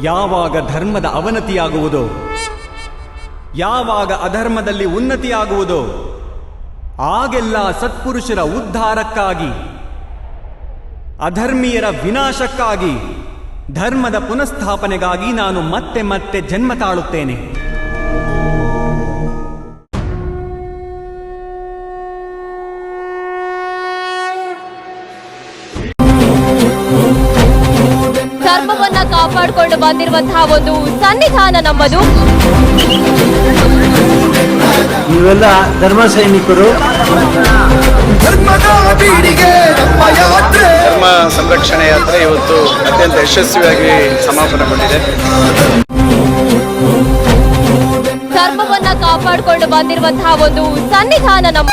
ಯಾವಾಗ ಧರ್ಮದ ಅವನತಿಯಾಗುವುದೋ, ಯಾವಾಗ ಅಧರ್ಮದಲ್ಲಿ ಉನ್ನತಿಯಾಗುವುದೋ, ಆಗೆಲ್ಲ ಸತ್ಪುರುಷರ ಉದ್ಧಾರಕ್ಕಾಗಿ, ಅಧರ್ಮೀಯರ ವಿನಾಶಕ್ಕಾಗಿ, ಧರ್ಮದ ಪುನಃಸ್ಥಾಪನೆಗಾಗಿ ನಾನು ಮತ್ತೆ ಮತ್ತೆ ಜನ್ಮ ತಾಳುತ್ತೇನೆ. ಧರ್ಮವನ್ನ ಕಾಪಾಡಿಕೊಂಡು ಬಂದಿರುವಂತಹ ಒಂದು ಸನ್ನಿಧಾನ ನಮ್ಮದು. ನೀವೆಲ್ಲ ಧರ್ಮ ಸೈನಿಕರು. ಧರ್ಮ ಸಂರಕ್ಷಣೆ ಯಾತ್ರೆ ಇವತ್ತು ಅತ್ಯಂತ ಯಶಸ್ವಿಯಾಗಿ ಸಮಾಪನೆಗೊಂಡಿದೆ. ಧರ್ಮವನ್ನ ಕಾಪಾಡಿಕೊಂಡು ಬಂದಿರುವಂತಹ ಒಂದು ಸನ್ನಿಧಾನ ನಮ್ಮ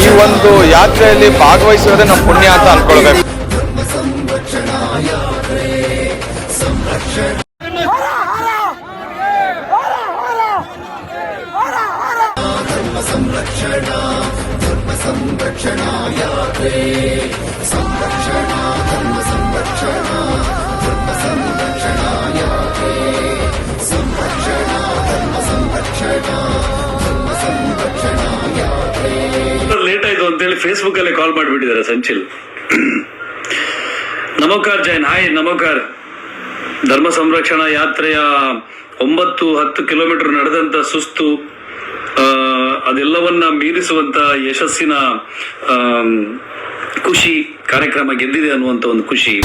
ಈ ಒಂದು ಯಾತ್ರೆಯಲ್ಲಿ ಭಾಗವಹಿಸೋದೇ ನಮ್ಮ ಪುಣ್ಯ ಅಂತ ಅನ್ಕೊಳ್ಬೇಕು. ಲೇಟ್ ಆಯ್ತು ಅಂತೇಳಿ ಫೇಸ್ಬುಕ್ ಅಲ್ಲಿ ಕಾಲ್ ಮಾಡಿಬಿಟ್ಟಿದ್ದಾರೆ ಸಂಚಿಲ್. ನಮಸ್ಕಾರ ಜೈನ್. ಹಾಯ್ ನಮಸ್ಕಾರ. ಧರ್ಮ ಸಂರಕ್ಷಣಾ ಯಾತ್ರೆಯ 9-10 ಕಿಲೋಮೀಟರ್ ನಡೆದಂತ ಸುಸ್ತು, ಅದೆಲ್ಲವನ್ನ ಮೀರಿಸುವಂತ ಯಶಸ್ಸಿನ ಖುಷಿ, ಕಾರ್ಯಕ್ರಮ ಗೆದ್ದಿದೆ ಅನ್ನುವಂತ ಒಂದು ಖುಷಿ.